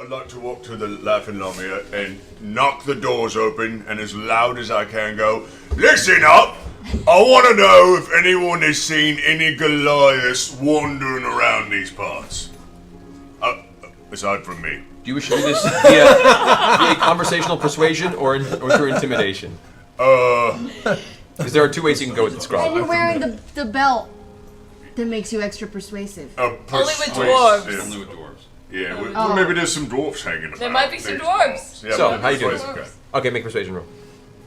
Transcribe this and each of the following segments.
I'd like to walk to the Laughing Lamia and knock the doors open and as loud as I can go, listen up! I want to know if anyone has seen any Goliaths wandering around these parts. Aside from me. Do you wish to do this via conversational persuasion or through intimidation? Because there are two ways you can go with this, Grog. And you're wearing the belt that makes you extra persuasive. Only with dwarves. Only with dwarves. Yeah, well, maybe there's some dwarves hanging about. There might be some dwarves. Yeah, so, how you doing? Okay, make persuasion roll.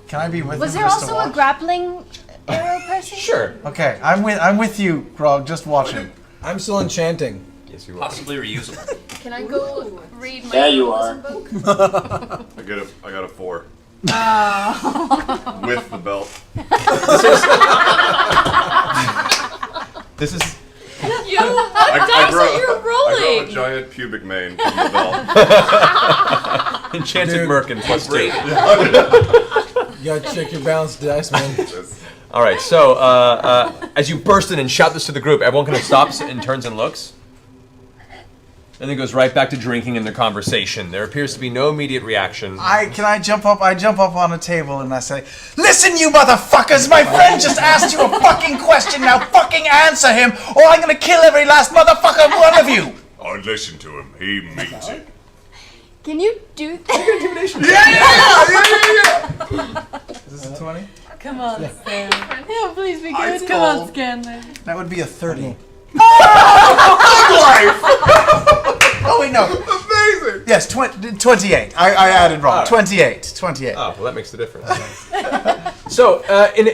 Can I be with Was him there just to also a watch? grappling arrow person? Sure. Okay, I'm with you, Grog, just watching. I'm still enchanting. Yes, you are. Possibly reusable. Can I go read my Yeah, you are. book? I got a 4. With the belt. This is... You, what dice are you I rolling? grow a giant pubic mane from the belt. Enchanted Dude. Merkin +2. You gotta check your balance dice, man. All right, so as you burst in and shout this to the group, everyone kind of stops and turns and looks. And then goes right back to drinking and their conversation. There appears to be no immediate reaction. Can I jump up? I jump up on a table and I say, listen, you motherfuckers! My friend just asked you a fucking question. Now fucking answer him, or I'm gonna kill every last motherfucker one of you. I listen to him. He means it. Can you do Intimidation. Is this a 20? Come on, Scanlan. Yeah, please be good. Come on, Scanlan. That would be a 30. Oh wait, no. Amazing. Yes, 28. I added wrong. Right. 28. Oh, well, that makes the difference. So, in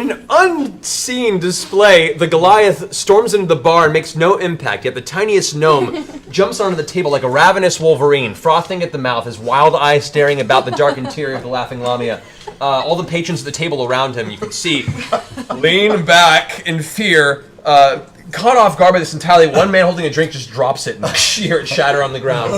an unseen display, the Goliath storms into the bar and makes no impact, yet the tiniest gnome jumps onto the table like a ravenous wolverine, frothing at the mouth, his wild eyes staring about the dark interior of the Laughing Lamia. All the patrons at the table around him, you can see, lean back in fear, caught off guard by this entirely. One man holding a drink just drops it and you hear it shatter on the ground.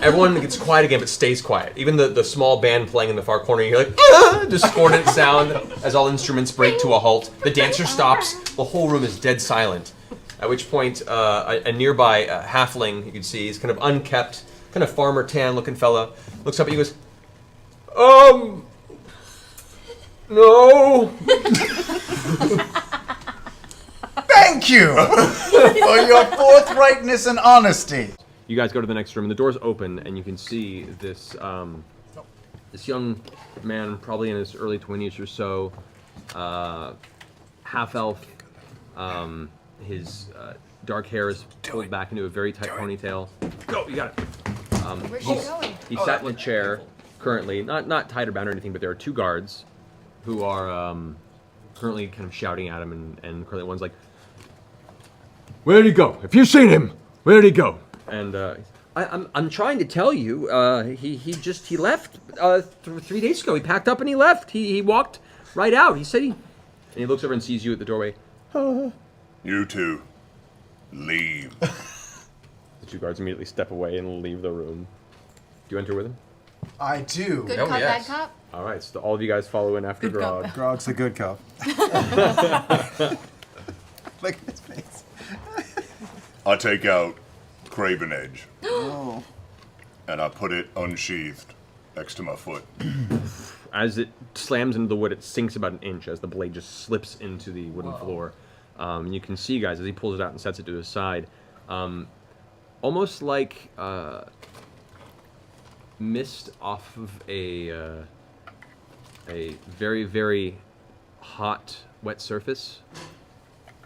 Everyone gets quiet again, but stays quiet. Even the small band playing in the far corner, you hear like discordant sound as all instruments break to a halt. The dancer stops. The whole room is dead silent. At which point, a nearby halfling you can see is kind of unkept, kind of farmer tan looking fella, looks up at you and goes, no. Thank you for your forthrightness and honesty. You guys go to the next room, and the doors open, and you can see this this young man, probably in his early 20s or so, half-elf. His dark hair is pulled back into a very tight ponytail. Go, you got it. Where's she going? He's sat in a chair currently, not tied or bound or anything, but there are two guards who are currently kind of shouting at him, and currently one's like, "Where did he go? If you've seen him, where did he go?" And I'm trying to tell you, he left 3 days ago. He packed up and he left. He walked right out. He said and he looks over and sees you at the doorway. You two, leave. The two guards immediately step away and leave the room. Do you enter with him? I do. Good Oh, cop, yes. bad cop? All right, so all of you guys follow in after Good Grog. cop. Grog's a good cop. Look at his face. I take out Craven Edge Oh. and I put it unsheathed next to my foot. As it slams into the wood, it sinks about an inch as the blade just slips into the wooden floor. You can see, guys, as he pulls it out and sets it to his side, almost like mist off of a very, very hot, wet surface.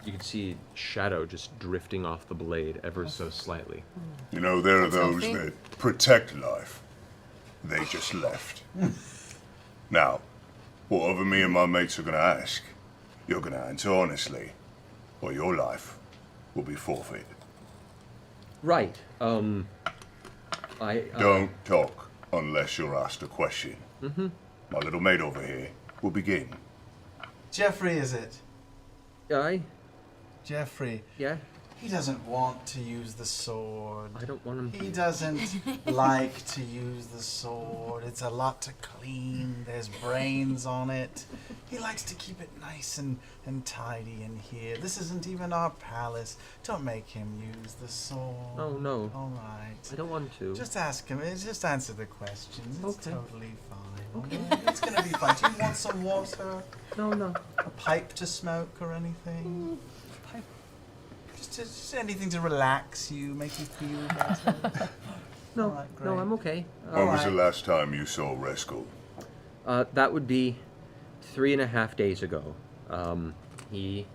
You can see shadow just drifting off the blade ever so slightly. You know, there are those healthy. that protect life. They just left. Now, whatever me and my mates are going to ask, you're going to answer honestly, or your life will be forfeit. Right. Don't talk unless you're asked a question. Mm-hmm. My little mate over here will begin. Jeffrey, is it? Aye. Jeffrey. Yeah. He doesn't want to use the sword. I don't want him. He doesn't like to use the sword. It's a lot to clean. There's brains on it. He likes to keep it nice and tidy in here. This isn't even our palace. Don't make him use the sword. Oh, no. All right. I don't want to. Just ask him. Just answer the questions. It's Okay. totally fine. Okay. It's gonna be fine. Do you want some water? No. A pipe to smoke or anything? Pipe. Just anything to relax you, make you feel better. No, All right, no, great. I'm okay. When was the Alright. last time you saw Rascal? That would be 3.5 days ago. He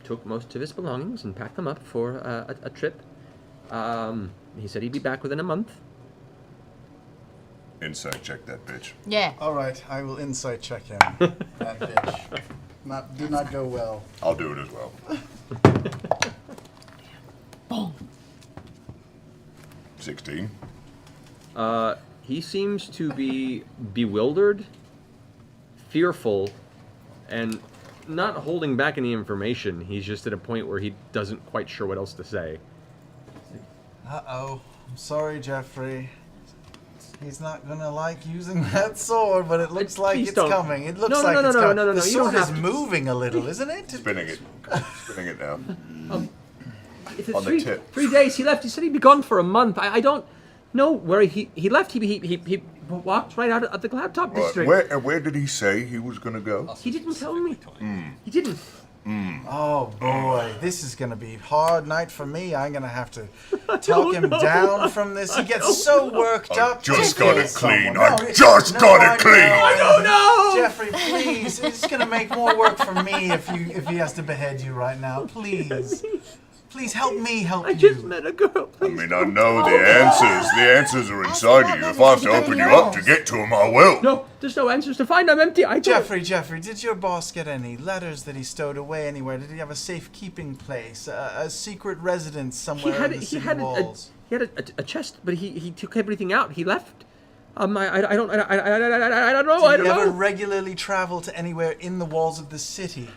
took most of his belongings and packed them up for a trip. He said he'd be back within a month. Insight check that bitch. Yeah. All right, I will insight check him. That bitch. Did not go well. I'll do it as well. Boom. 16. He seems to be bewildered, fearful, and not holding back any information. He's just at a point where he doesn't quite sure what else to say. Uh-oh. I'm sorry, Jeffrey. He's not gonna like using that sword, but it looks like Please it's don't. coming. It looks No, like it's coming. no, The you don't sword is have to. moving a little, isn't it? Spinning it. Spinning it now. If it's On the three, tip. 3 days, he left. He said he'd be gone for a month. I don't know where he left. He walked right out of the Cloudtop Right. district. Where did he say he was gonna go? He didn't tell me. He didn't. Oh boy, this is gonna be a hard night for me. I'm gonna have to talk him down from this. He gets so worked up. just to got kill it clean. someone. I just got it clean. I don't know. Jeffrey, please. It's gonna make more work for me if he has to behead you right now. Please. Please help me help I you. just met a girl. I mean, I know the answers. The answers are inside of you. If I have to open you up to get to them, I will. No, there's no answers to find. I'm empty. I don't. Jeffrey, did your boss get any letters that he stowed away anywhere? Did he have a safekeeping place, a secret residence somewhere in the city walls? He had a chest, but he took everything out. He left. I don't know. I don't Did he ever know. regularly travel to anywhere in the walls of the city?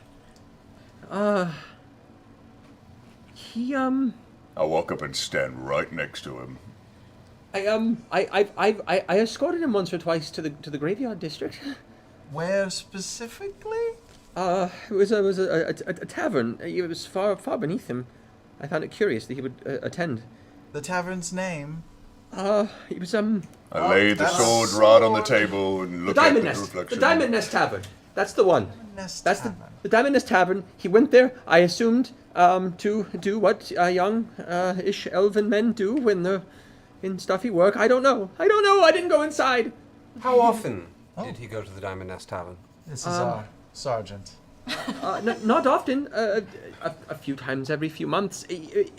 He I'll walk up and stand right next to him. I escorted him once or twice to the graveyard district. Where specifically? It was a tavern. It was far beneath him. I found it curious that he would attend. The tavern's name? It was I lay the that's sword a right on the sword. table and the look at Diamond the Nest. reflection. The Diamond Nest Tavern. That's the one. Nest That's Tavern. the Diamond Nest Tavern. He went there, I assumed, to do what young-ish elven men do when they're in stuffy work. I don't know. I didn't go inside. How often did he go to the Diamond Nest Tavern? This is our sergeant. Not often. A few times every few months. Did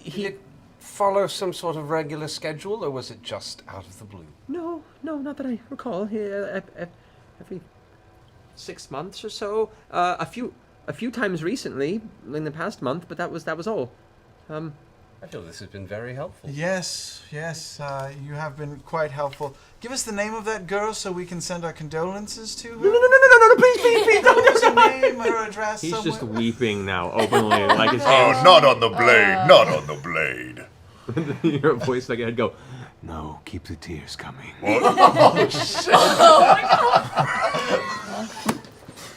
it follow some sort of regular schedule, or was it just out of the blue? No, not that I recall. Every 6 months or so. A few times recently, in the past month, but that was all. I feel this has been very helpful. Yes, you have been quite helpful. Give us the name of that girl so we can send our condolences to her. No, please, What's her name, her address He's somewhere? just weeping now, openly, like his Oh, hands. not on the blade. Not on the blade. Your voice like I'd go, no, keep the tears coming.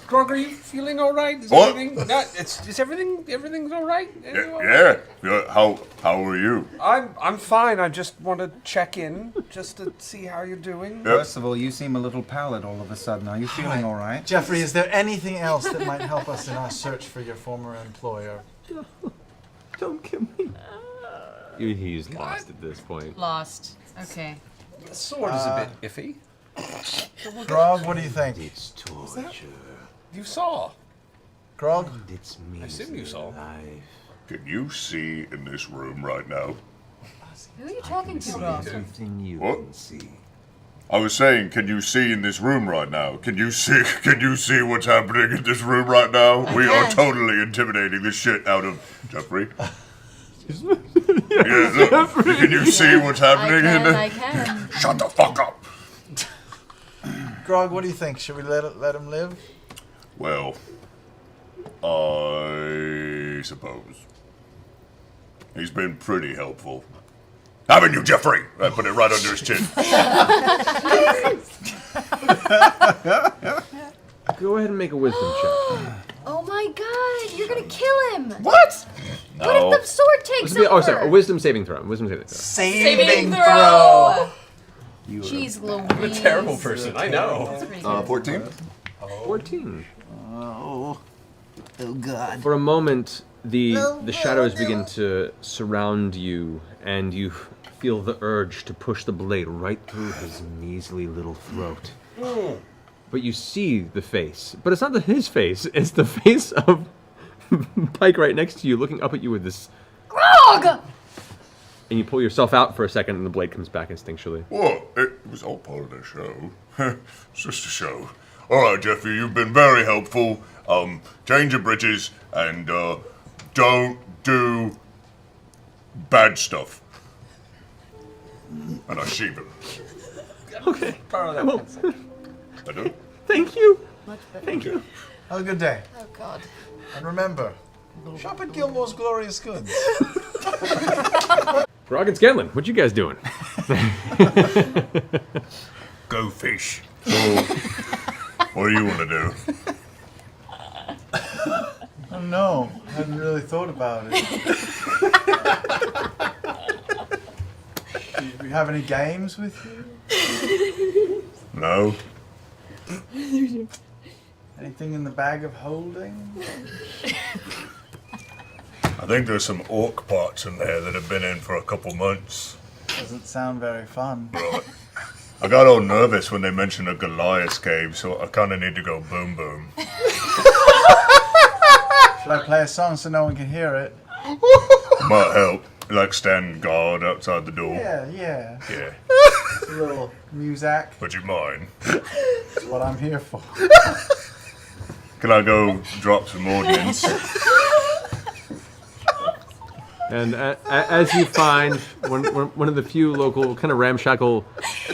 Grog, are you feeling all right? Is What? everything's all right? Yeah. How are you? I'm fine. I just want to check in just to see how you're doing. Yep. First of all, you seem a little pallid all of a sudden. Are you feeling all right? Jeffrey, is there anything else that might help us in our search for your former employer? Don't kill me. He's lost at this point. Lost. Okay. The sword is a bit iffy. Grog, what do you think? It's torture. You saw. Grog? It's me. I assume you saw. Can you see in this room right now? Who are you talking to, Rob? Something you What? can see. I was saying, can you see in this room right now? Can you see what's happening in this room right now? We are can. totally intimidating the shit out of Jeffrey. Yeah, look, can you see what's happening in I there? can. Shut the fuck up. Grog, what do you think? Should we let him live? Well, I suppose. He's been pretty helpful. Haven't you, Jeffrey? I put it right under his chin. Go ahead and make a wisdom check. Oh my god, you're gonna kill him! What? What if the sword takes over? Oh, sorry, a wisdom saving throw. Wisdom saving throw. Saving throw. Jeez Louise. I'm a terrible person, I know. 14? 14. Oh God. For a moment, the shadows begin to surround you, and you feel the urge to push the blade right through his measly little throat. But you see the face. But it's not his face, it's the face of Pike right next to you, looking up at you with this... Grog! And you pull yourself out for a second, and the blade comes back instinctually. Well, it was all part of the show. It's just a show. All right, Jeffrey, you've been very helpful. Change your bridges and don't do bad stuff. And I sheave him. Okay. Well, I do. thank you. Thank you. Have a good day. Oh god. And remember, shop at Gilmore's Glorious Goods. Grog and Scanlan, what you guys doing? Go fish. So, what do you want to do? Oh no, I hadn't really thought about it. Do you have any games with you? No. Anything in the bag of holding? I think there's some orc parts in there that have been in for a couple months. Doesn't sound very fun. Right. I got all nervous when they mentioned a Goliath cave, so I kind of need to go boom boom. Should I play a song so no one can hear it? Might help. Like stand guard outside the door. Yeah. Yeah. A little music. Would you mind? That's what I'm here for. Can I go drop some ordnance? And as you find one of the few local kind of ramshackle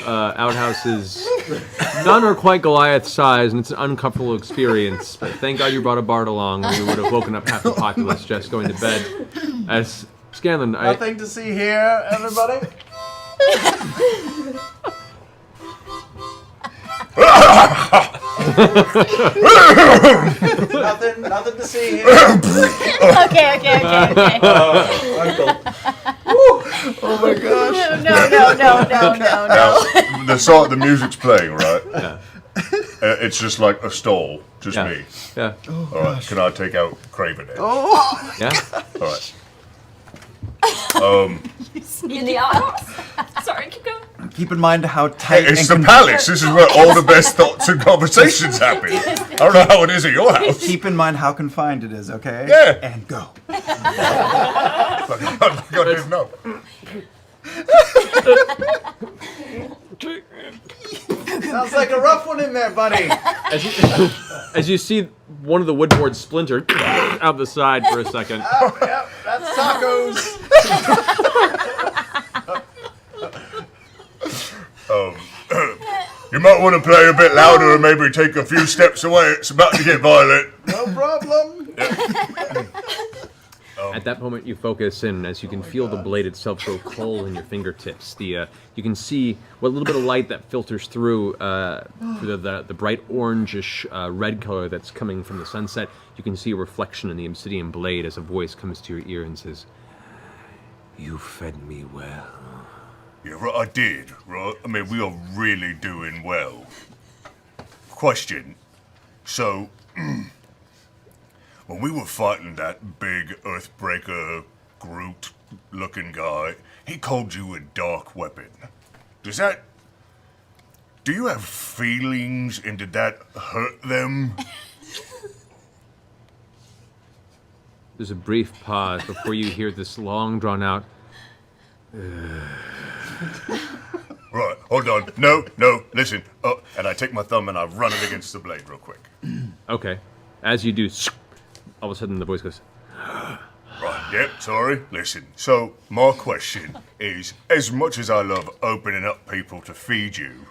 outhouses, none are quite Goliath size, and it's an uncomfortable experience. But thank God you brought a bard along, or you would have woken up half the populace just going to bed. As Scanlan, Nothing to see here, everybody. nothing to see here. Okay. Oh my gosh. No. Now, the music's playing, right? Yeah. It's just like a stall, just Yeah. me. Yeah. All right, can I take out Craven Edge? Yeah. All right. In the autos? Sorry, keep going. Keep in mind how tight It's and the palace. This is where all the best thoughts and conversations happen. I don't know how it is at your house. keep in mind how confined it is, okay? Yeah. And go. God didn't know. Sounds like a rough one in there, buddy. As you see one of the wood boards splinter out the side for a second. Yep, that's tacos. You might want to play a bit louder and maybe take a few steps away. It's about to get violent. No problem. At that moment, you focus in as you can feel the blade itself grow cold in your fingertips. You can see what little bit of light that filters through the bright orangish red color that's coming from the sunset. You can see a reflection in the obsidian blade as a voice comes to your ear and says, "You fed me well." Yeah, right, I did, right? I mean, we are really doing well. Question. So, when we were fighting that big Earthbreaker Groot-looking guy, he called you a dark weapon. Do you have feelings, and did that hurt them? There's a brief pause before you hear this long drawn out, Right, hold on. No, listen. Oh, and I take my thumb and I run it against the blade real quick. Okay. As you do, all of a sudden the voice goes, Right, yep, sorry. Listen, so my question is, as much as I love opening up people to feed you,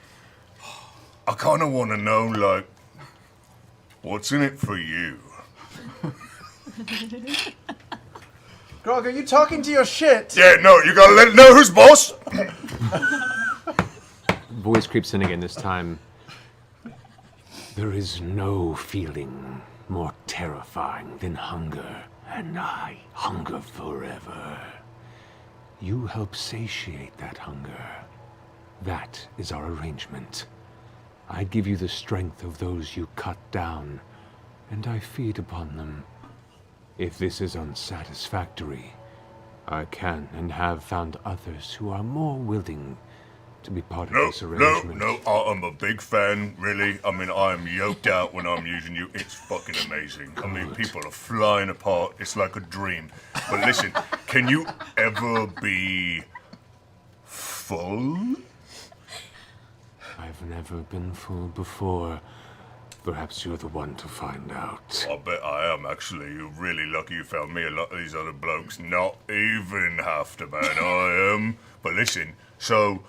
I kind of want to know, like, what's in it for you? Grog, are you talking to your shit? Yeah, no, you gotta let it know who's boss. Voice creeps in again, this time. There is no feeling more terrifying than hunger, and I hunger forever. You help satiate that hunger. That is our arrangement. I give you the strength of those you cut down, and I feed upon them. If this is unsatisfactory, I can and have found others who are more willing to be part of this arrangement. No, I'm a big fan, really. I mean, I'm yoked out when I'm using you. It's fucking amazing. I mean, people are flying apart. It's like a dream. But listen, can you ever be full? I've never been full before. Perhaps you're the one to find out. I bet I am, actually. You're really lucky you found me. A lot of these other blokes, not even half the man I am. But listen, so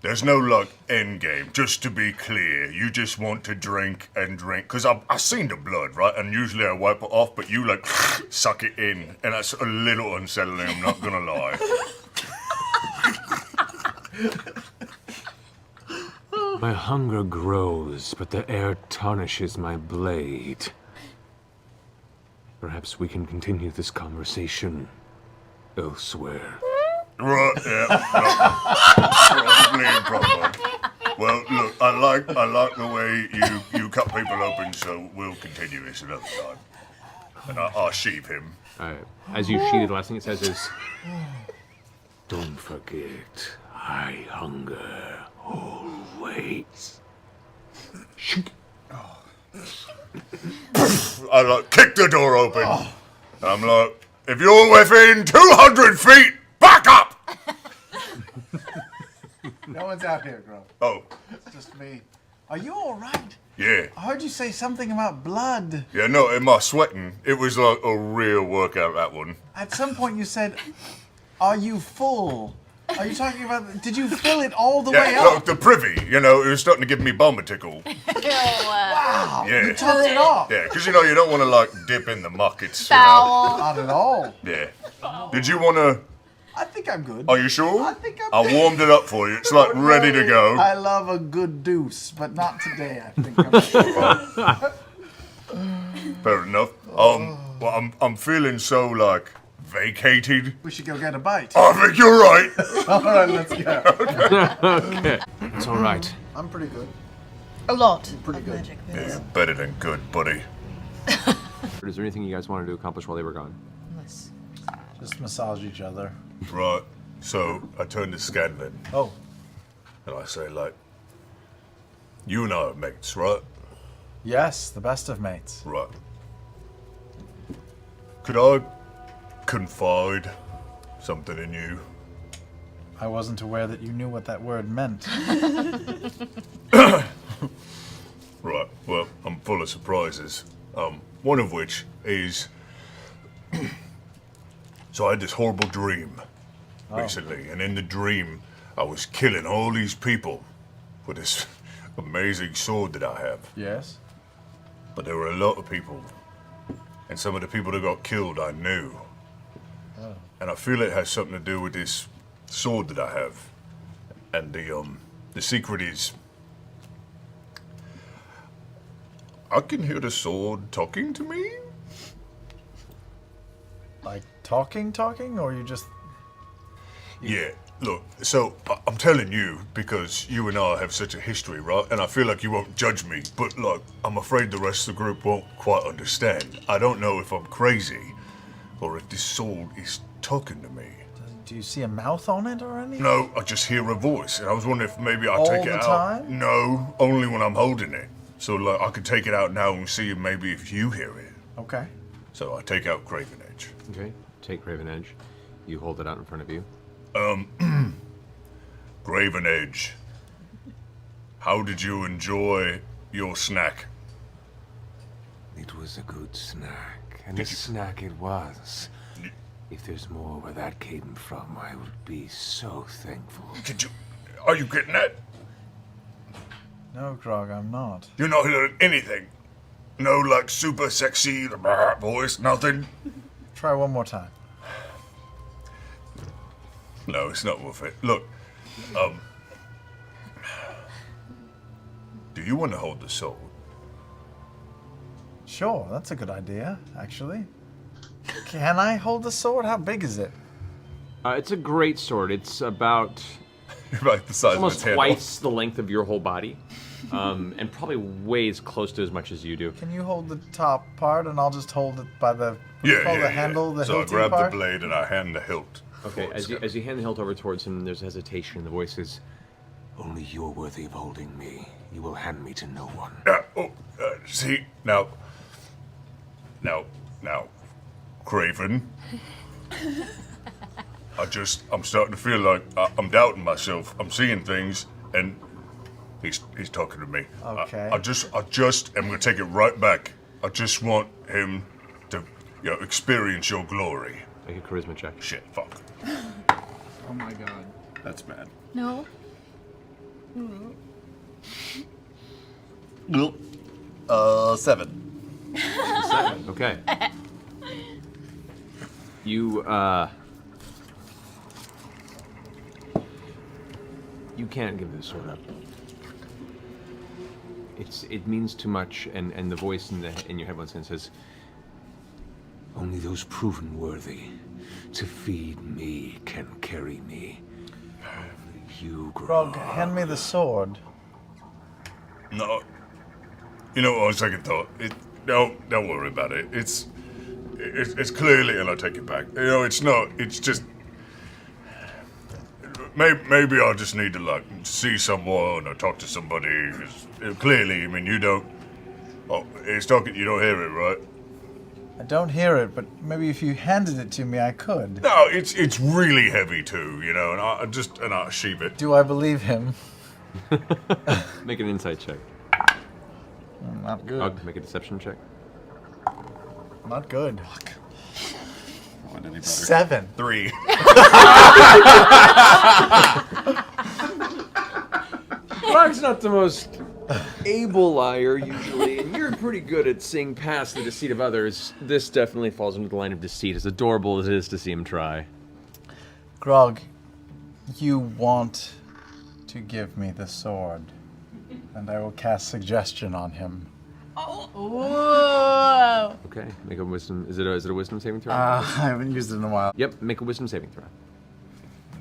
there's no, like, end game. Just to be clear, you just want to drink and drink. Because I've seen the blood, right? And usually I wipe it off, but you, like, suck it in. And that's a little unsettling, I'm not gonna lie. My hunger grows, but the air tarnishes my blade. Perhaps we can continue this conversation elsewhere. Right, yeah. Probably improper. Well, look, I like the way you cut people open, so we'll continue this another time. And I'll sheep him. As you sheathe, the last thing it says is, don't forget, I hunger always. I like kick the door open. I'm like, if you're within 200 feet, back up! No one's out here, Grog. Oh, It's just me. Are you all right? yeah. I heard you say something about blood. Yeah, no, in my sweating, it was like a real workout, that one. At some point you said, are you full? Are you talking about, did you fill it all the way Yeah, up? the privy, it was starting to give me bum a tickle. Wow, Yeah. you topped it off. Yeah, because, you don't want to, like, dip in the muck. It's, Foul. Not at all. Yeah. Did you want to... I think I'm good. Are you sure? I think I'm I warmed it up for you. It's, like, ready to go. I love a good deuce, but not today, I think. I'm Fair enough. Well, I'm feeling so, like, vacated. We should go get a bite. I think you're right. All right, let's go. Okay. It's all right. I'm pretty good. A lot Pretty of good. magic. Yeah, better than good, buddy. Is there anything you guys wanted to accomplish while they were gone? Yes. Just massage each other. Right. So I turn to Scanlan Oh, and I say, like, you and I are mates, right? yes, the best of mates. Right. Could I confide something in you? I wasn't aware that you knew what that word meant. Right. Well, I'm full of surprises. One of which is, so I had this horrible dream recently, and in the dream, I was killing all these people with this amazing sword that I have. Yes? But there were a lot of people, and some of the people that got killed I knew. And I feel it has something to do with this sword that I have. And the secret is, I can hear the sword talking to me. Like talking, or you just... Yeah, look, so I'm telling you because you and I have such a history, right? And I feel like you won't judge me, but look, I'm afraid the rest of the group won't quite understand. I don't know if I'm crazy or if this sword is talking to me. Do you see a mouth on it or anything? No, I just hear a voice, and I was wondering if maybe I'll All take it the out. time? No, only when I'm holding it. So like, I could take it out now and see maybe if you hear it. Okay. So I take out Craven Edge. Okay. Take Craven Edge. You hold it out in front of you. Craven Edge, how did you enjoy your snack? It was a good snack, and a snack it was. If there's more where that came from, I would be so thankful. Are you getting that? No, Grog, I'm not. You're not hearing anything? No, like, super sexy voice, nothing? Try one more time. No, it's not worth it. Look, do you want to hold the sword? Sure, that's a good idea, actually. Can I hold the sword? How big is it? It's a great sword. It's about Like the size almost of its handle. twice the length of your whole body, and probably weighs close to as much as you do. Can you hold the top part and I'll just hold it by the Yeah. handle, the So I hilty grab part? the blade and I hand the hilt. Okay, as you hand the hilt over towards him, there's hesitation in the voice. Says, Only you're worthy of holding me. You will hand me to no one. See, now, Craven. I'm starting to feel like I'm doubting myself. I'm seeing things, and he's talking to me. Okay. I just am gonna take it right back. I just want him to, experience your glory. make a charisma check. Shit, fuck. Oh my god. That's bad. No. 7. Okay. You can't give this sword up. It means too much, and the voice in your head once again says, Only those proven worthy to feed me can carry me. Only you, Grog, Grog. hand me the sword. No. You know, on second thought, don't worry about it. It's clearly, and I'll take it back. It's not. It's just. Maybe I just need to see someone or talk to somebody. 'Cause, clearly, I mean, you don't. Oh, it's talking. You don't hear it, right? I don't hear it, but maybe if you handed it to me, I could. No, it's really heavy too. And I sheave it. Do I believe him? make an insight check. Not good. I'll make a deception check. Not good. Want any better? 7. 3. Grog's not the most able liar usually, and you're pretty good at seeing past the deceit of others. This definitely falls into the line of deceit, as adorable as it is to see him try. Grog, you want to give me the sword, and I will cast suggestion on him. Whoa. Okay, make a wisdom. Is it a wisdom saving throw? I haven't used it in a while. Yep, make a wisdom saving throw.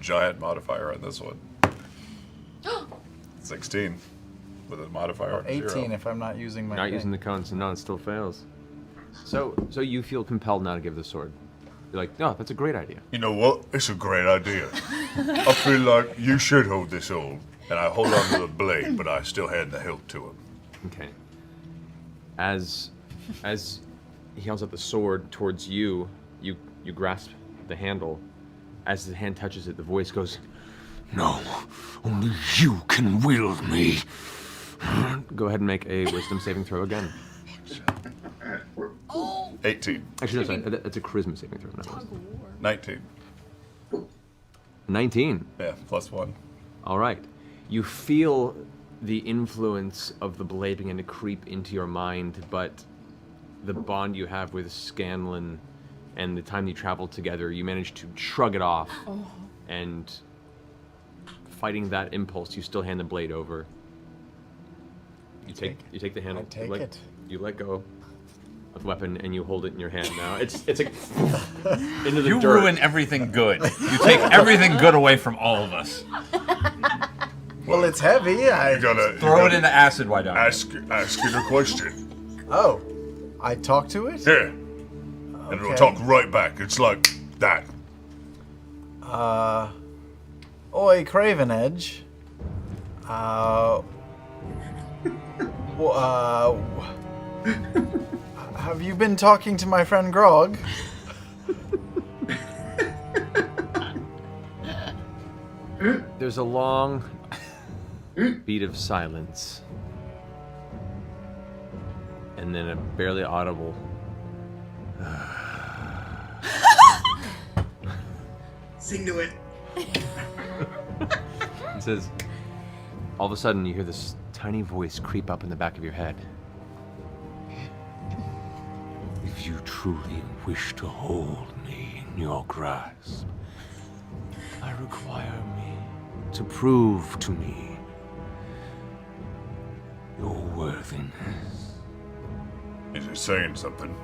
Giant modifier on this one. 16 with a modifier of 18 0. if I'm not using my Not thing. using the cone, so no, it still fails. So you feel compelled now to give the sword. You're like, no, that's a great idea. You know what? It's a great idea. I feel like you should hold this sword, and I hold on to the blade, but I still hand the hilt to him. Okay. As he holds out the sword towards you, you grasp the handle. As the hand touches it, the voice goes, No, only you can wield me. go ahead and make a wisdom saving throw again. 18. Actually, no, sorry, that's a charisma saving throw, not wisdom. 19. 19. Yeah, +1. All right. You feel the influence of the blade begin to creep into your mind, but the bond you have with Scanlan and the time you traveled together, you manage to shrug it off. And fighting that impulse, you still hand the blade over. You take the handle. I take you it. You let go of the weapon and you hold it in your hand now. It's like into the You dirt. ruin everything good. You take everything good away from all of us. Well, it's heavy. I You gotta Throw it into acid, why don't you? ask it a question. Oh, I talk to it? Here. And it'll Okay. talk right back. It's like that. Oi, Craven Edge. Have you been talking to my friend Grog? There's a long beat of silence. And then a barely audible. Sing to it. It says, all of a sudden you hear this tiny voice creep up in the back of your head. If you truly wish to hold me in your grasp, I require me to prove to me your worthiness. Is it saying something?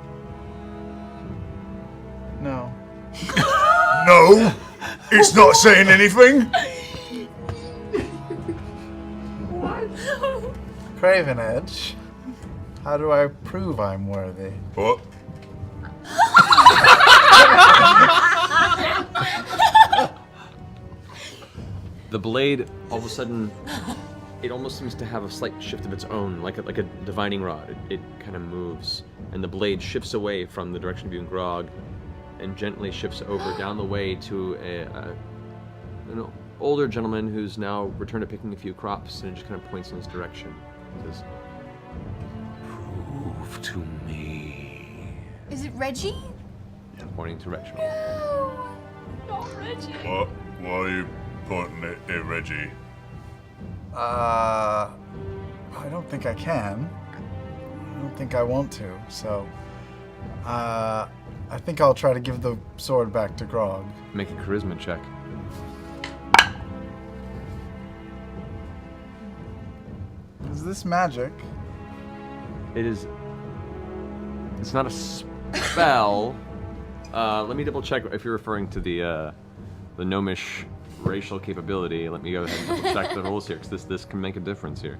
No. No! It's not saying anything? Craven Edge, how do I prove I'm worthy? What? The blade, all of a sudden, it almost seems to have a slight shift of its own, like a divining rod. It kind of moves, and the blade shifts away from the direction of you and Grog, and gently shifts over down the way to an older gentleman who's now returned to picking a few crops, and it just kind of points in his direction. It says, Prove to me. Is it Reggie? yeah, pointing to Reginald. No, not Reggie. What? Why are you pointing at Reggie? I don't think I can. I don't think I want to, so... I think I'll try to give the sword back to Grog. Make a charisma check. Is this magic? It is. It's not a spell. Let me double check if you're referring to the gnomish racial capability. Let me go ahead and double check the rules here, because this can make a difference here.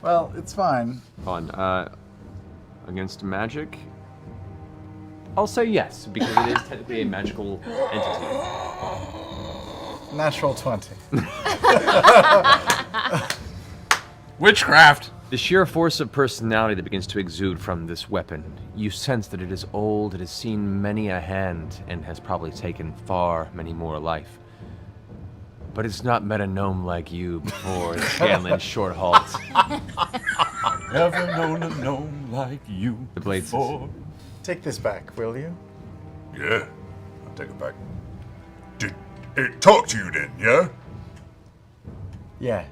Well, it's fine. Hold on. Against magic, I'll say yes, because it is technically a magical entity. Natural 20. Witchcraft! The sheer force of personality that begins to exude from this weapon, you sense that it is old, it has seen many a hand, and has probably taken far many more life. But it's not met a gnome like you before, Scanlan Shorthalt. Never known a gnome like you. The blade says, Take this back, will you? Yeah, I'll take it back. Did it talk to you then, yeah? Yes,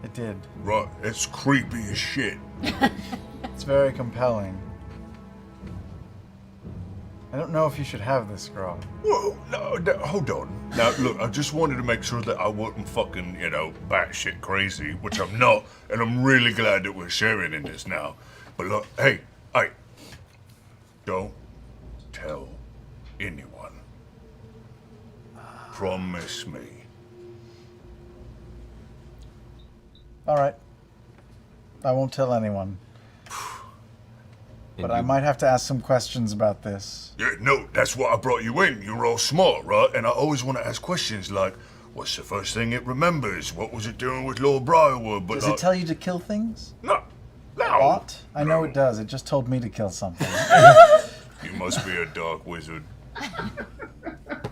it did. Right, it's creepy as shit. It's very compelling. I don't know if you should have this, Grog. Whoa, no, hold on. Now, look, I just wanted to make sure that I wasn't fucking, batshit crazy, which I'm not, and I'm really glad that we're sharing in this now. But look, hey, don't tell anyone. Promise me. All right. I won't tell anyone. But I might have to ask some questions about this. Yeah, no, that's why I brought you in. You're all smart, right? And I always want to ask questions like, what's the first thing it remembers? What was it doing with Lord Briarwood? But Does it tell you to kill things? No. What? I know it does. It just told me to kill something. You must be a dark wizard.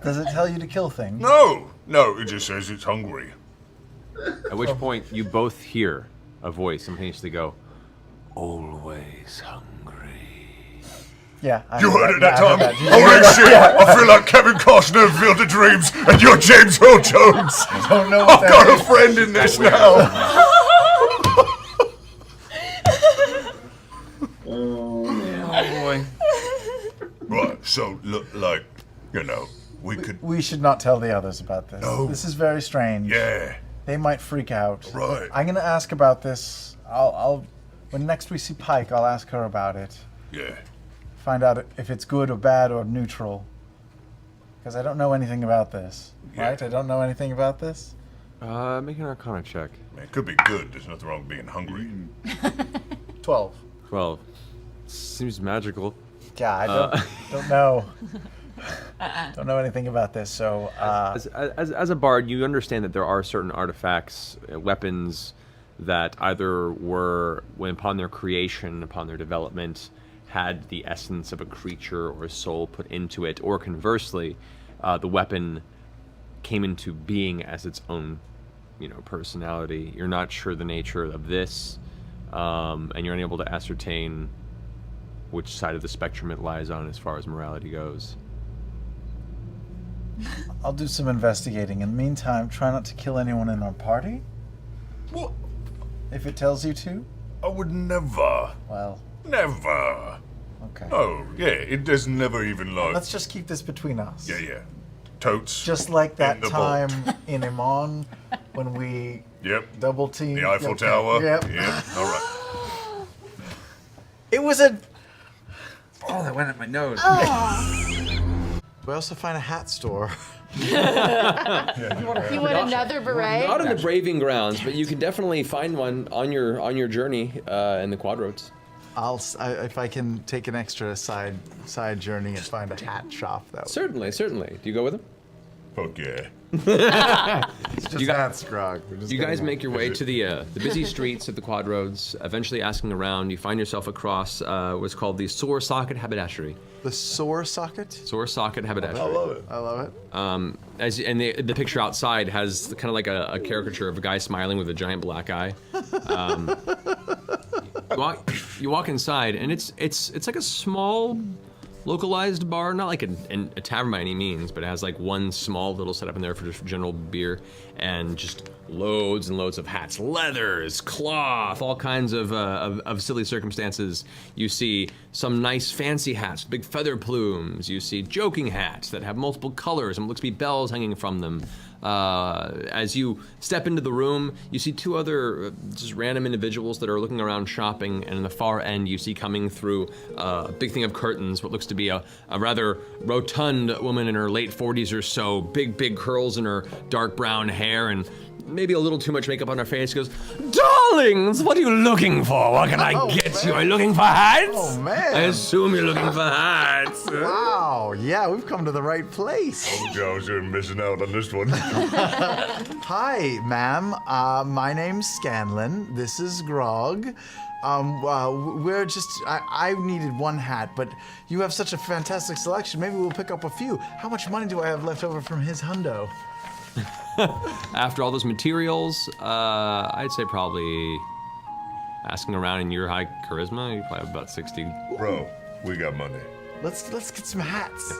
Does it tell you to kill things? No, it just says it's hungry. At which point, you both hear a voice simultaneously go, Always hungry. Yeah. You heard it that time? Holy Holy shit! I feel like Kevin Costner in Field of Dreams, and you're James Earl Jones. I don't know I've what got that a friend in this now. Oh boy. Right, so look, like, we could. We should not tell the others about this. No. This is very strange. Yeah. They might freak out. Right. I'm gonna ask about this. I'll when next we see Pike, I'll ask her about it. Yeah. Find out if it's good or bad or neutral. Because I don't know anything about this. Yeah. Right? I don't know anything about this. make an Arcana check. Man, it could be good. There's nothing wrong with being hungry. 12. 12. Seems magical. Yeah, I don't know. Don't know anything about this, so... As a bard, you understand that there are certain artifacts, weapons, that either were, when upon their creation, upon their development, had the essence of a creature or a soul put into it, or conversely, the weapon came into being as its own, personality. You're not sure the nature of this, and you're unable to ascertain which side of the spectrum it lies on as far as morality goes. I'll do some investigating. In the meantime, try not to kill anyone in our party. What? If it tells you to. I would never. Well. Never. Okay. Oh, yeah, it does never even like... Let's just keep this between us. Yeah. totes. Just like that in the time vault. in Iman when we Yep. double teamed. The Eiffel Tower. Yep. All right. It was a. Oh, that went at my nose. We also find a hat store. You want another beret? Not in the braving grounds, but you can definitely find one on your journey in the quad roads. If I can take an extra side journey and find a hat shop, that would Certainly. Do you go with him? Fuck yeah. It's just hats, Grog. You guys make your way to the busy streets of the quad roads. Eventually, asking around, you find yourself across what's called the Sore Socket Haberdashery. The sore socket? Sore Socket Haberdashery. I love it. I love it. And the picture outside has kind of like a caricature of a guy smiling with a giant black eye. You walk inside, and it's like a small, localized bar, not like a tavern by any means, but it has like one small little setup in there for just general beer, and just loads and loads of hats, leathers, cloth, all kinds of silly circumstances. You see some nice fancy hats, big feather plumes. You see joking hats that have multiple colors and looks to be bells hanging from them. As you step into the room, you see two other just random individuals that are looking around shopping, and in the far end you see coming through a big thing of curtains what looks to be a rather rotund woman in her late 40s or so, big curls in her dark brown hair, and maybe a little too much makeup on her face. Goes, "Darlings, what are you looking for? What can I get you? Are you looking for hats? Oh, man. I assume you're looking for hats." Wow, yeah, we've come to the right place. I was missing out on this one. Hi, ma'am. My name's Scanlan. This is Grog. We're just, I needed one hat, but you have such a fantastic selection. Maybe we'll pick up a few. How much money do I have left over from his hundo? After all those materials, I'd say probably asking around in your high charisma, you probably have about 60. Bro, we got money. Let's get some hats.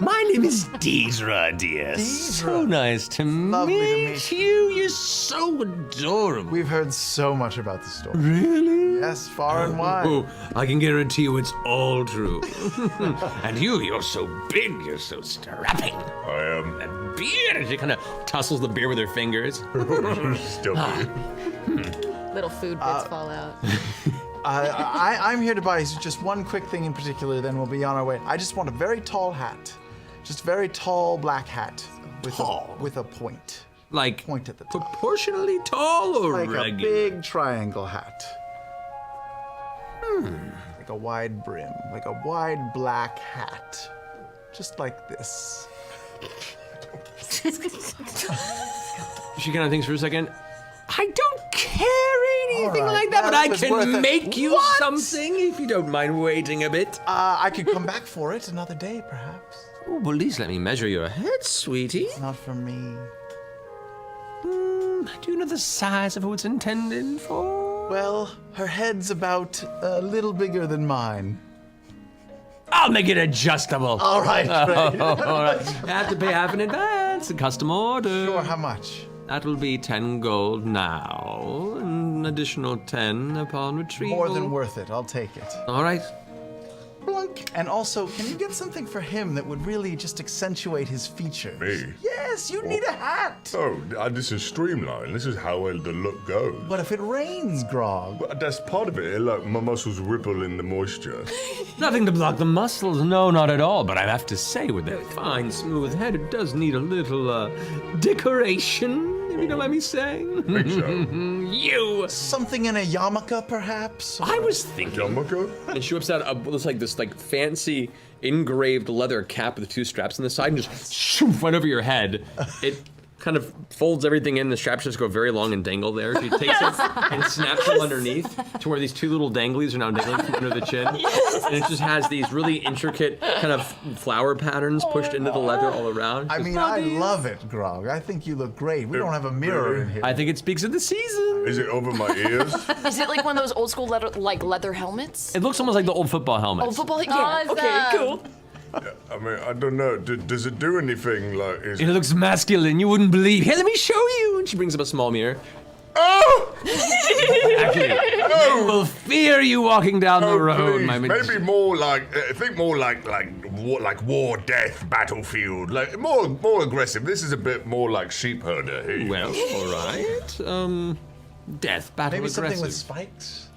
My name is Deidre, dear. So nice to Lovely to meet you. You're so adorable. We've heard so much about the store. Really? Yes, far and wide. Oh, I can guarantee you it's all true. And you're so big, you're so strapping. I am. That beard, she kind of tussles the beer with her fingers. Still Little food bits fall out. I'm here to buy just one quick thing in particular, then we'll be on our way. I just want a very tall hat. Just a very tall black hat with a point. Like point at the top. Proportionally tall or like regular? a big triangle hat. Like a wide brim, like a wide black hat. Just like this. She kind of thinks for a second. I don't carry anything All right, like that, but I was worth can it. make you What? something if you don't mind waiting a bit. I could come back for it another day, perhaps. Oh, well, at least let me measure your head, sweetie. Not for me. Do you know the size of who it's intended for? Well, her head's about a little bigger than mine. I'll make it adjustable. All right, great. All right. You have to pay half in advance, a custom order. Sure, how much? That will be 10 gold now, an additional 10 upon retrieval. More than worth it. I'll take it. All right. Blunk. And also, can you get something for him that would really just accentuate his features? Me? Yes, you need a hat. Oh, this is streamlined. This is how the look goes. But if it rains, Grog. But that's part of it. Like my muscles ripple in the moisture. Nothing to block the muscles, no, not at all. But I have to say, with that fine, smooth head, it does need a little decoration, if you don't mind me saying. Think so. You! Something in a yarmulke, perhaps? I was thinking. Yarmulke? And she whips out looks like this fancy engraved leather cap with two straps on the side and just shoof right over your head. It kind of folds everything in. The straps just go very long and dangle there. She takes it and snaps them underneath to where these two little danglies are now dangling from under the chin. And it just has these really intricate kind of flower patterns pushed into the leather all around. I mean, I love it, Grog. I think you look great. We don't have a mirror in here. I think it speaks of the season. Is it over my ears? Is it like one of those old school leather helmets? It looks almost like the old football helmets. Old football? Yeah. Okay, cool. I mean, I don't know. Does it do anything like? It looks masculine. You wouldn't believe. Here, let me show you. And she brings up a small mirror. Oh! Actually, No! will fear you walking down the road, Please. my Maybe more like. Think more like war, death, battlefield, like more aggressive. This is a bit more like sheep herder. Here. Well, all right. Death, battle, Maybe aggressive. something with spikes?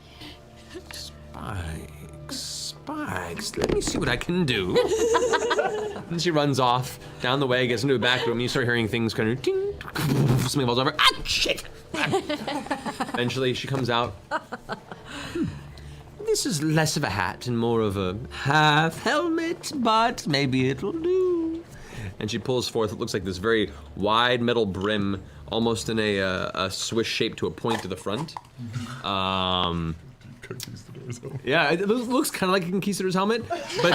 Spikes. Let me see what I can do. And she runs off down the way, gets into a back room. You start hearing things kind of ding, something falls over. Ah, shit! Eventually, she comes out. This is less of a hat and more of a half helmet, but maybe it'll do. And she pulls forth what looks like this very wide metal brim, almost in a Swiss shape to a point to the front. Yeah, it looks kind of like a conquistador's helmet, but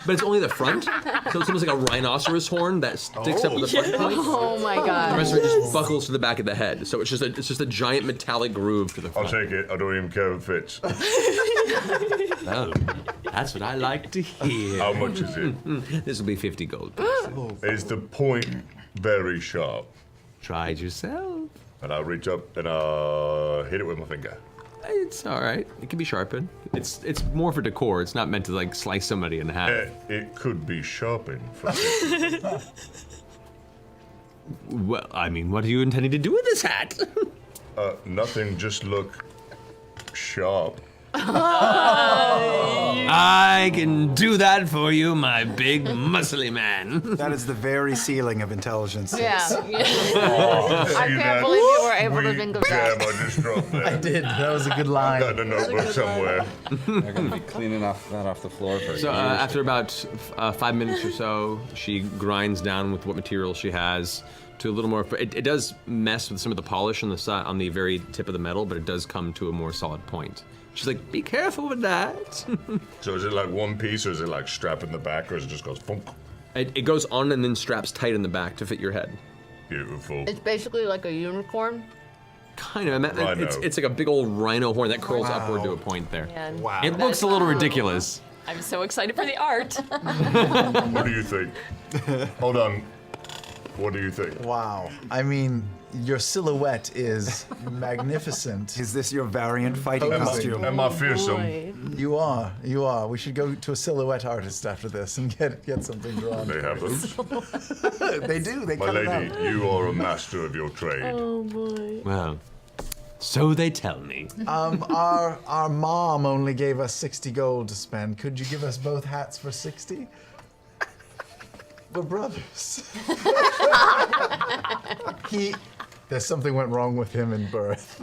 it's only the front. So it's almost like a rhinoceros horn that sticks up at the front point. Oh my god. The rest of it just buckles to the back of the head. So it's just a giant metallic groove to the front. I'll take it. I don't even care if it fits. Oh, that's what I like to hear. How much is it? This will be 50 gold. Is the point very sharp? Try it yourself. And I'll reach up and I'll hit it with my finger. It's all right. It can be sharpened. It's more for decor. It's not meant to like slice somebody in half. It could be sharpened. Well, I mean, what are you intending to do with this hat? Nothing. Just look sharp. I can do that for you, my big muscly man. That is the very ceiling of intelligence. Yeah. Oh, I can't believe you were able to think of Jam that. I just dropped there. I did. That was a good line. I've got a notebook somewhere. They're going to be cleaning that off the floor for So years. after about 5 minutes or so, she grinds down with what material she has to a little more. It does mess with some of the polish on the side, on the very tip of the metal, but it does come to a more solid point. She's like, be careful with that. So is it like one piece, or is it like strap in the back, or is it just goes thump? It goes on and then straps tight in the back to fit your head. Beautiful. It's basically like a unicorn. Kind of. Rhino. It's like a big old rhino horn that curls upward to a point there. Man. Wow. It looks a little ridiculous. I'm so excited for the art. What do you think? Hold on. What do you think? Wow. I mean, your silhouette is magnificent. Is this your variant fighting costume? Am I fearsome? You are. You are. We should go to a silhouette artist after this and get something drawn. They have those. They do. They My cut it lady, out. you are a master of your trade. Oh boy. Well, so they tell me. Our mom only gave us 60 gold to spend. Could you give us both hats for 60? We're brothers. There's something went wrong with him in birth.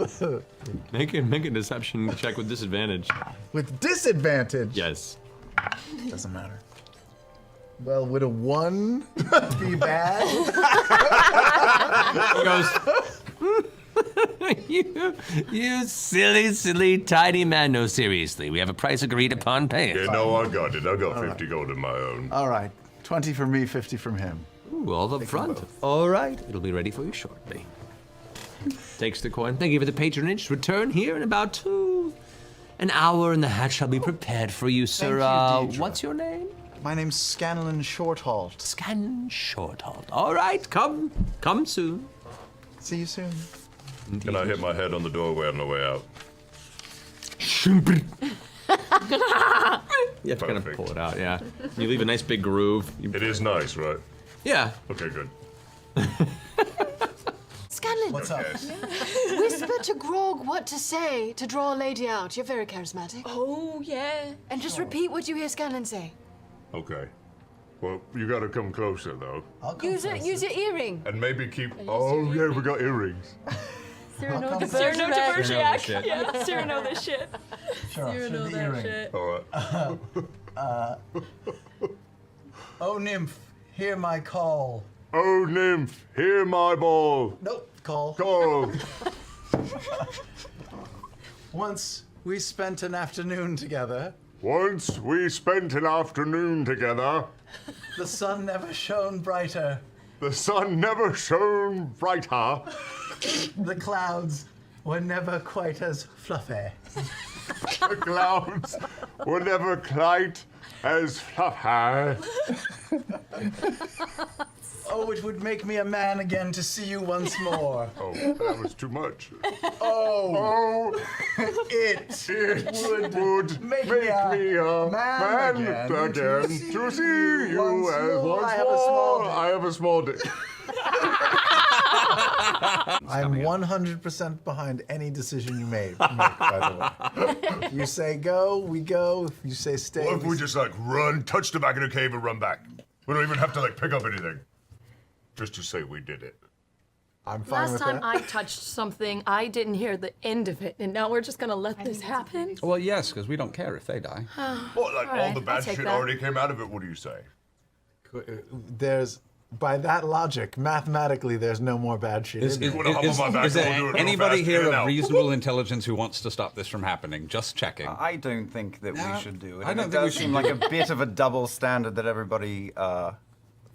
Make a deception check with disadvantage. With disadvantage? Yes. Doesn't matter. Well, would a 1 be bad? He goes, you silly, tiny man. No, seriously, we have a price agreed upon. Pay it. Yeah, no, I got it. I got 50 gold of my own. All right. 20 for me, 50 from him. Ooh, all up front. All right, it'll be ready for you shortly. Takes the coin. Thank you for the patronage. Return here in about an hour, and the hat shall be prepared for you, sir. Thank you, Deidre. What's your name? My name's Scanlan Shorthalt. Scanlan Shorthalt. All right, come soon. See you soon. Can I hit my head on the doorway on the way out? You have to kind of pull it out, yeah. You leave a nice big groove. It is nice, right? Yeah. Okay, good. Scanlan, What's up? whisper to Grog what to say to draw a lady out. You're very charismatic. Oh yeah. And just repeat what you hear Scanlan say. Okay. Well, you gotta come closer, though. Use your earring. And maybe keep... Oh, yeah, we got earrings. Cyrano de Bergerac. Yeah, Cyrano this shit. Sure, Cyrano through the that earring. shit. All right. Oh, nymph, hear my call. Oh, nymph, hear my ball. Nope, call. Call. Once we spent an afternoon together. Once we spent an afternoon together. The sun never shone brighter. The sun never shone brighter. The clouds were never quite as fluffy. The clouds were never quite as fluffy. Oh, it would make me a man again to see you once more. Oh, that was too much. Oh, it would make me a man again to see you as once I have a small dick. I have a small dick. I'm 100% behind any decision you make, by the way. If you say go, we go. If you say stay, What if we stay. just like run, touch the back of the cave and run back? We don't even have to like pick up anything. Just to say we did it. I'm fine Last with time that. I touched something, I didn't hear the end of it, and now we're just gonna let this happen? Well, yes, because we don't care if they die. Well, like all Alright, the I'll bad take shit that. already came out of it. What do you say? There's, by that logic, mathematically, there's no more bad shit. Is, in is, there. wanna hop is, on my back is and there we'll do it real anybody fast, here in and of out? reasonable intelligence who wants to stop this from happening? Just checking. I don't think that we should do it. I And don't it think we does should seem do like it. a bit of a double standard that everybody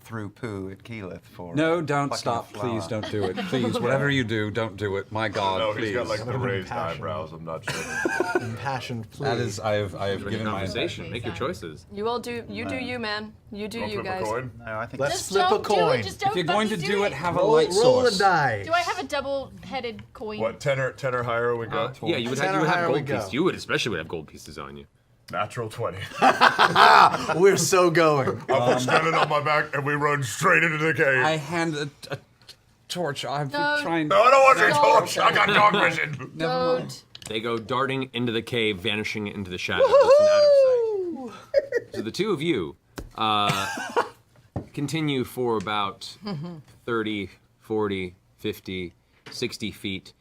threw poo at Keyleth for. No, don't plucking a stop. flower. Please don't do it. Please, whatever you do, don't do it. My God, No, please. he's got like the Whatever raised passion. eyebrows. I'm not sure. Impassioned plea. That is, I have Bring given a my conversation. Make your choices. You all do you, man. You do Wanna you, flip a guys. coin? No, I think Let's Just flip a don't do coin. it. Just don't If you're going to fucking do it, have a roll, light roll a source. die. Do I have a double-headed coin? What, 10 or higher we got? Yeah, you would Ten have, or you would have higher we gold go. pieces. You would especially would have gold pieces on you. Natural 20. We're so going. I put Scanlan on my back and we run straight into the cave. I hand a torch. I've been No. trying. No, I don't want your No. torch. I got dog vision. Don't. They go darting into the cave, vanishing into the shadows and out of sight. So the two of you continue for about 30, 40, 50, 60 feet.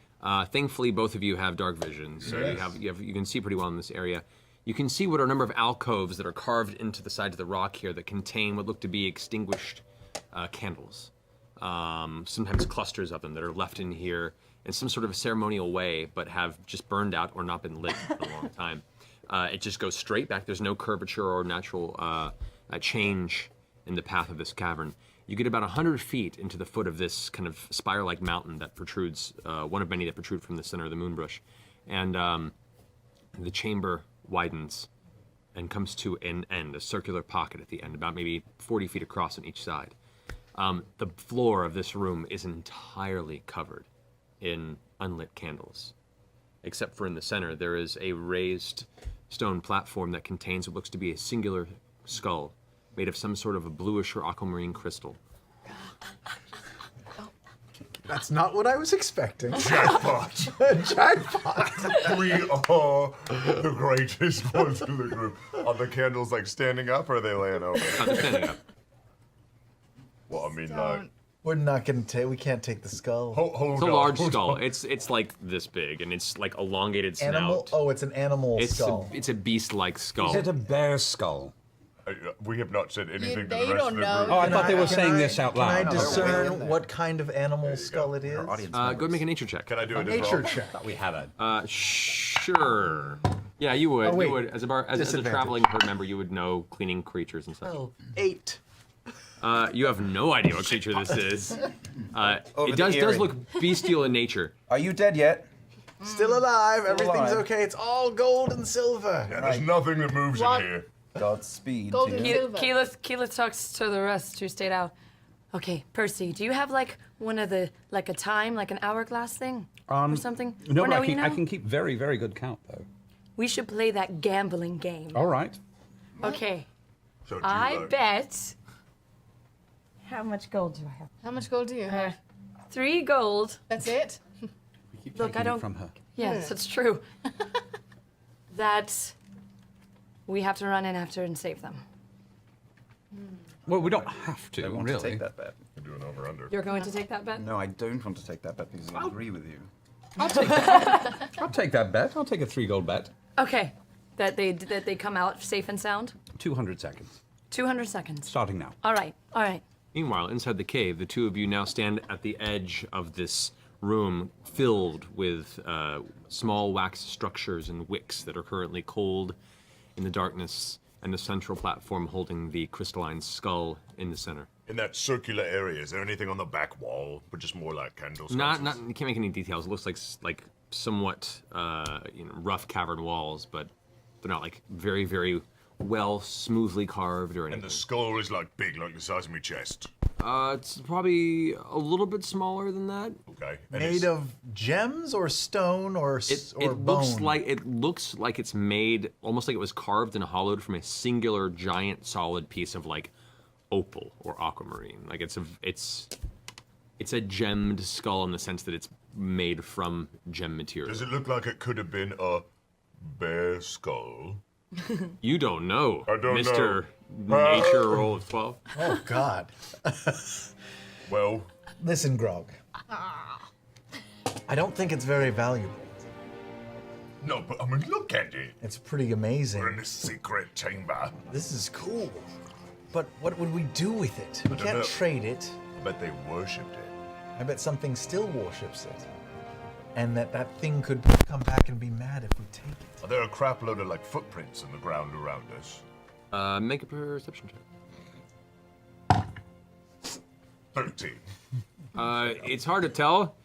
Thankfully, both of you have dark vision, so you can see pretty well in this area. You can see what are a number of alcoves that are carved into the side of the rock here that contain what look to be extinguished candles. Sometimes clusters of them that are left in here in some sort of a ceremonial way, but have just burned out or not been lit for a long time. It just goes straight back. There's no curvature or natural change in the path of this cavern. You get about 100 feet into the foot of this kind of spire-like mountain that protrudes, one of many that protrude from the center of the moonbush. And the chamber widens and comes to an end, a circular pocket at the end, about maybe 40 feet across on each side. The floor of this room is entirely covered in unlit candles. Except for in the center, there is a raised stone platform that contains what looks to be a singular skull made of some sort of a bluish or aquamarine crystal. That's not what I was expecting. Jackpot. Jackpot. We are the greatest ones in the group. Are the candles like standing up or are they laying over? They're standing up. Well, I mean, like, We're not gonna take. We can't take the skull. hold It's a on, large hold skull. on. It's like this big, and it's like elongated snout. Animal. Oh, it's an animal skull. It's a beast-like skull. Is it a bear skull? We have not said anything to they the rest don't of the know. group. Oh, I thought they were Can saying I- this out Can I loud. discern what kind of animal skull it is? Our audience Go and members. make a nature check. Can I do it as Nature well? check. We have it. Sure. Yeah, you would. Oh, wait. You would. As a Disadvantage. traveling herd member, you would know cleaning creatures and such. Oh, 8. You have no idea what creature this is. Over It the does earring. look bestial in nature. Are you dead yet? Still alive. Everything's alive. okay. It's all gold and silver. Yeah, there's nothing that moves What? in here. Godspeed. Gold to and you. silver. Keyleth talks to the rest who stayed out. Okay, Percy, do you have like one of the like a time, like an hourglass thing or something? No, Or but you I know? can keep very, very good count though. We should play that gambling game. All right. Okay, So do I like- bet. How much gold do I have? How much gold do you have? 3 gold. That's it? Look, I don't. From her. Yes, it's true. That we have to run in after and save them. Well, we don't have to, I want really. to take that bet. We're doing over under. You're going to take that bet? No, I don't want to take that bet because I agree with you. I'll take that bet. I'll take a 3 gold bet. Okay, that they come out safe and sound. 200 seconds. 200 seconds. Starting now. All right, all right. Meanwhile, inside the cave, the two of you now stand at the edge of this room filled with small wax structures and wicks that are currently cold in the darkness, and the central platform holding the crystalline skull in the center. In that circular area, is there anything on the back wall, but just more like candles? Not, you can't make any details. It looks like somewhat, rough cavern walls, but they're not like very well, smoothly carved or And anything. the skull is like big, like the size of my chest. It's probably a little bit smaller than that. Okay. Made of gems or stone or It looks like it's made almost like it was carved and hollowed from a singular giant solid piece of like opal or aquamarine. Like it's a gemmed skull in the sense that it's made from gem material. Does it look like it could have been a bear skull? You don't know. I don't Mr. know. Nature roll of 12. Oh God. Well. Listen, Grog. I don't think it's very valuable. No, but I mean, look at it. It's pretty amazing. We're in this secret chamber. This is cool. But what would we do with it? We don't can't know. trade it. I bet they worshipped it. I bet something still worships it. And that thing could come back and be mad if we take it. Are there a crap load of like footprints in the ground around us? Make a perception check. 13. It's hard to tell.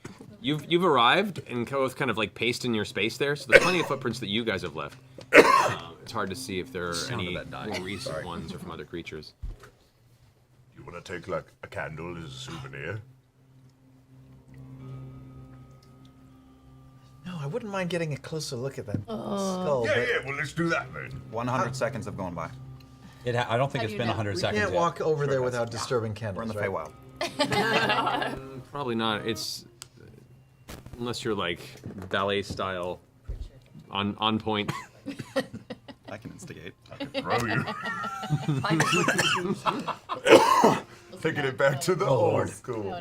You've arrived and both kind of like paced in your space there, so there's plenty of footprints that you guys have left. It's hard to see if there are any more recent ones or from other creatures. You want to take like a candle as a souvenir? No, I wouldn't mind getting a closer look at that skull. Yeah, but yeah. Well, let's do that then. 100 seconds have gone by. I don't think it's been 100 we seconds can't yet. walk over there without disturbing candles. We're in the right? Feywild. Probably not. It's unless you're like ballet style, on point. I can instigate. I can throw you. Taking it back to the old school.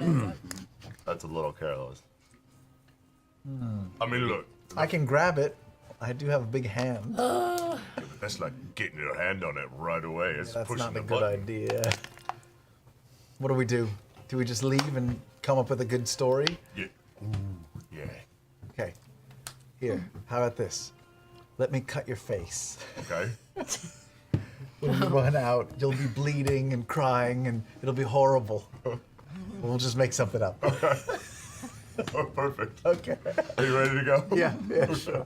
That's a little careless. I mean, look. I can grab it. I do have a big hand. Yeah, but that's like getting your hand on it right away. It's That's pushing not the a good button. idea. What do we do? Do we just leave and come up with a good story? Yeah. Ooh, yeah. Okay. Here, how about this? Let me cut your face. Okay. When we run out, you'll be bleeding and crying, and it'll be horrible. We'll just make something up. Okay. Oh, perfect. Okay. Are you ready to go? Yeah, sure.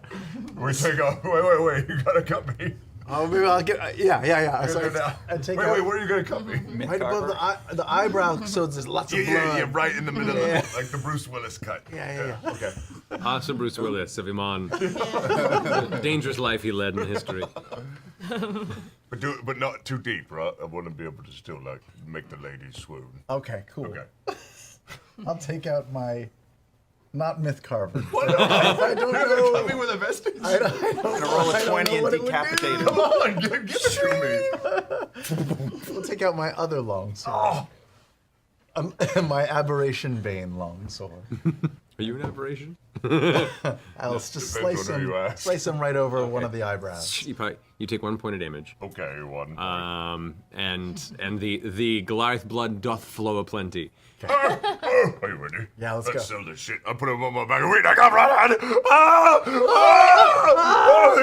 We take off. Wait. You gotta cut me. Oh, maybe I'll get. Yeah. So I take wait, out where are you gonna cut me? right above the eyebrow, so there's lots of blood. Yeah, right in the middle Yeah. of like the Bruce Willis cut. Yeah. Okay. Awesome Bruce Willis of Iman. Dangerous life he led in history. But not too deep, right? I want to be able to still like make the ladies swoon. Okay, cool. Okay. I'll take out my. Not myth carver. What? I don't know. Cut me with a vestige? I don't Gonna roll a I don't 20 know and what it would decapitate do. him. Come on, give it to me. We'll take out my other longsword. My aberration bane longsword. Are you an aberration? I'll just Depends on who you ask. slice him right over one of the eyebrows. You take 1 point of damage. Okay, 1 point. And the Goliath blood doth flow aplenty. Are you ready? Yeah, let's go. sell this shit. I put him on my back. Wait, I got right on.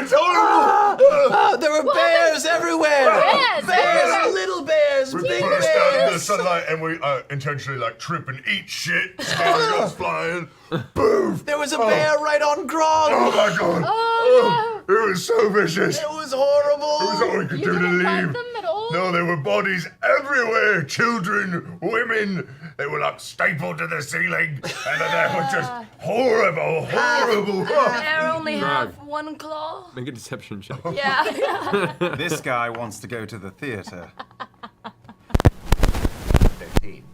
It's horrible. There were bears everywhere. Bears, little bears, We big burst out into the bears. sunlight and we intentionally like trip and eat shit. Scanlan goes flying. Boom. There was a bear right on Grog. Oh my god. Oh, It was so vicious. It was horrible. It was all we could do to didn't find leave. them at all? No, there were bodies everywhere. Children, women. They were like stapled to the ceiling. And they were just horrible. Bear only have one claw. Make a deception check. Yeah. This guy wants to go to the theater. 15.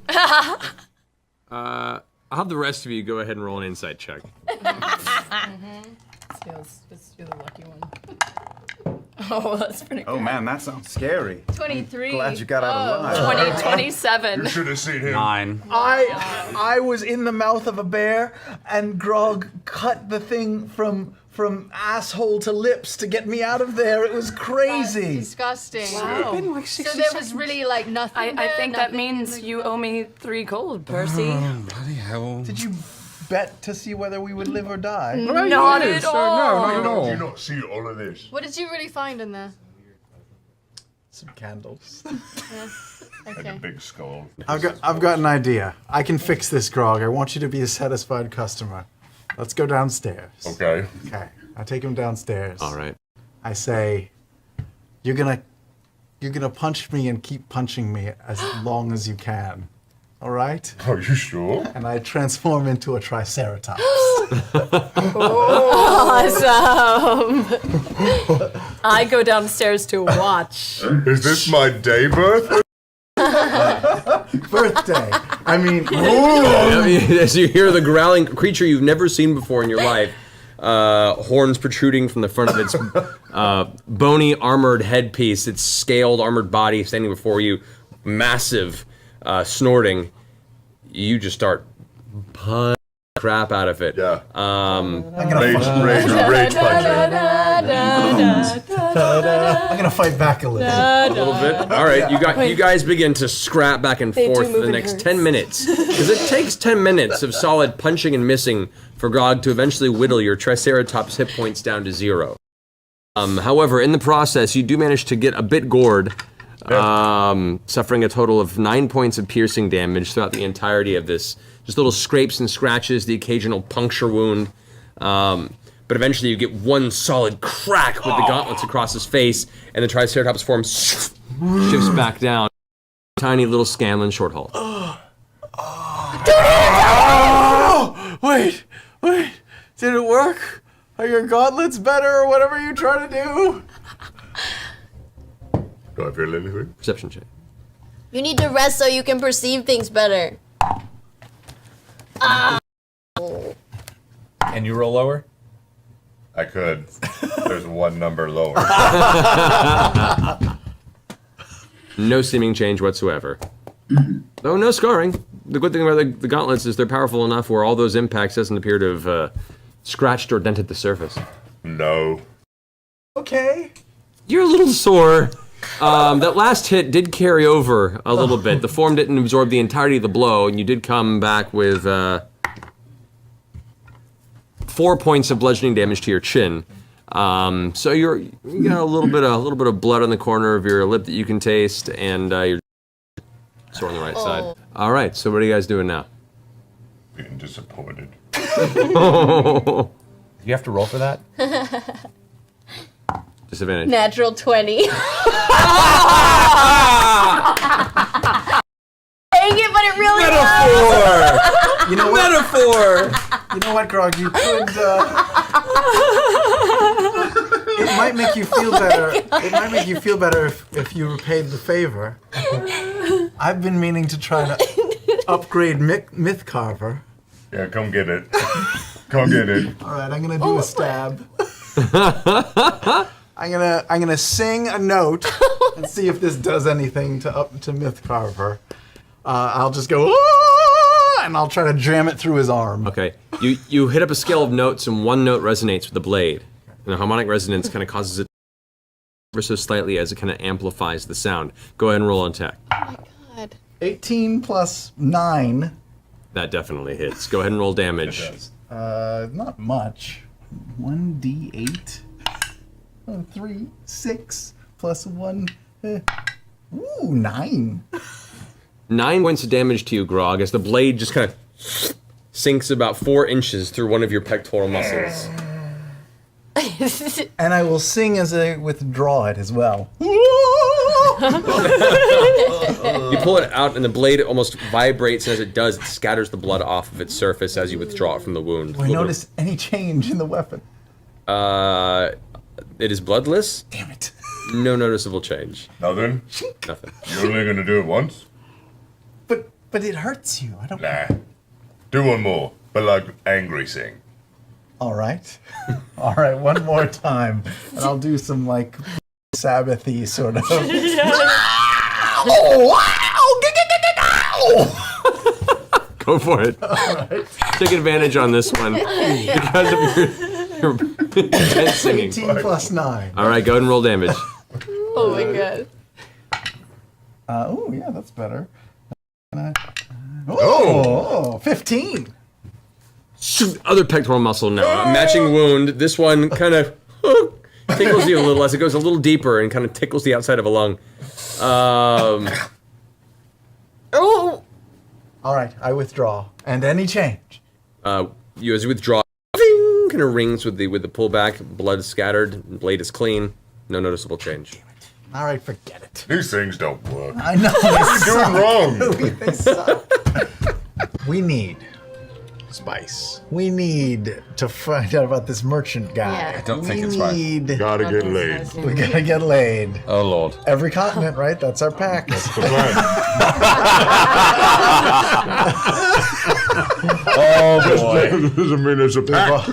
I'll have the rest of you go ahead and roll an insight check. Let's do the lucky one. Oh, that's pretty good. Oh man, that sounds scary. 23. Glad you got out alive. 27. You should have seen him. 9. I was in the mouth of a bear, and Grog cut the thing from asshole to lips to get me out of there. It was crazy. Disgusting. Wow. So there was really like nothing. I there, think that nothing means you owe me 3 gold, Percy. Bloody hell. Did you bet to see whether we would live or die? Not at all. No, not at all. Do you not see all of this? What did you really find in there? Some candles. Yeah. And a Okay. big skull. I've got an idea. I can fix this, Grog. I want you to be a satisfied customer. Let's go downstairs. Okay. Okay. I take him downstairs. All right. I say, you're gonna punch me and keep punching me as long as you can. All right? Are you sure? And I transform into a triceratops. Awesome. I go downstairs to watch. Is this my day birth? Birthday. I mean, as you hear the growling creature you've never seen before in your life, horns protruding from the front of its bony armored headpiece, its scaled armored body standing before you, massive, snorting, you just start punching the crap out of it. Yeah. I'm gonna Rage punching. I'm gonna fight back a little. A little bit. All right, you guys begin to scrap back and forth for the next 10 minutes. Because it takes 10 minutes of solid punching and missing for Grog to eventually whittle your Triceratops hit points down to 0. However, in the process, you do manage to get a bit gored, suffering a total of 9 points of piercing damage throughout the entirety of this. Just little scrapes and scratches, the occasional puncture wound. But eventually you get one solid crack with the gauntlets across his face, and the Triceratops form shifts back down. Tiny little Scanlan short halt. Wait. Did it work? Are your gauntlets better or whatever you try to do? Do I feel anything? Perception check. You need to rest so you can perceive things better. Can you roll lower? I could. There's one number lower. No seeming change whatsoever. Though no scarring. The good thing about the gauntlets is they're powerful enough where all those impacts doesn't appear to have scratched or dented the surface. No. Okay. You're a little sore. That last hit did carry over a little bit. The form didn't absorb the entirety of the blow, and you did come back with 4 points of bludgeoning damage to your chin. So you got a little bit of blood on the corner of your lip that you can taste, and you're sore on the right side. All right. So what are you guys doing now? Being disappointed. You have to roll for that? Disadvantage. Natural 20. Dang it, but it really was. You know what? Metaphor! You know what, Grog? You could. It might make you feel better. It might make you feel better if you repaid the favor. I've been meaning to try to upgrade Myth Carver. Yeah, come get it. Come get it. All right, I'm gonna do a stab. I'm gonna sing a note and see if this does anything to Myth Carver. I'll just go, "Ah!" and I'll try to jam it through his arm. Okay. You hit up a scale of notes, and one note resonates with the blade. And the harmonic resonance kind of causes it ever so slightly as it kind of amplifies the sound. Go ahead and roll on attack. Oh my god. 18 plus 9. That definitely hits. Go ahead and roll damage. Not much. 1d8. 3, 6 plus 1. 9. 9 points of damage to you, Grog, as the blade just kind of sinks about 4 inches through one of your pectoral muscles. And I will sing as I withdraw it as well. You pull it out, and the blade almost vibrates, and as it does, it scatters the blood off of its surface as you withdraw it from the wound. Do I notice any change in the weapon? It is bloodless. Damn it. No noticeable change. Nothing? Nothing. You're only gonna do it once? But it hurts you. I don't. Nah. Do one more, but like angry sing. All right. All right, one more time. And I'll do some like Sabbathy sort of. Go for it. Right. Take advantage on this one because of your intense singing. 18 plus 9. All right, go ahead and roll damage. Oh my god. Oh, yeah, that's better. Oh, 15. Other pectoral muscle now. A matching wound. This one kind of tickles you a little as it goes a little deeper and kind of tickles the outside of a lung. Oh. All right, I withdraw. And any change? You as you withdraw, kind of rings with the pullback. Blood is scattered. Blade is clean. No noticeable change. All right, forget it. These things don't work. I know. What are you doing wrong? They suck. We need spice. We need to find out about this merchant guy. Yeah. I don't think it's spice. Gotta get laid. We gotta get laid. Oh lord. Every continent, right? That's our pact. That's the plan. Oh boy. Doesn't mean it's a pact.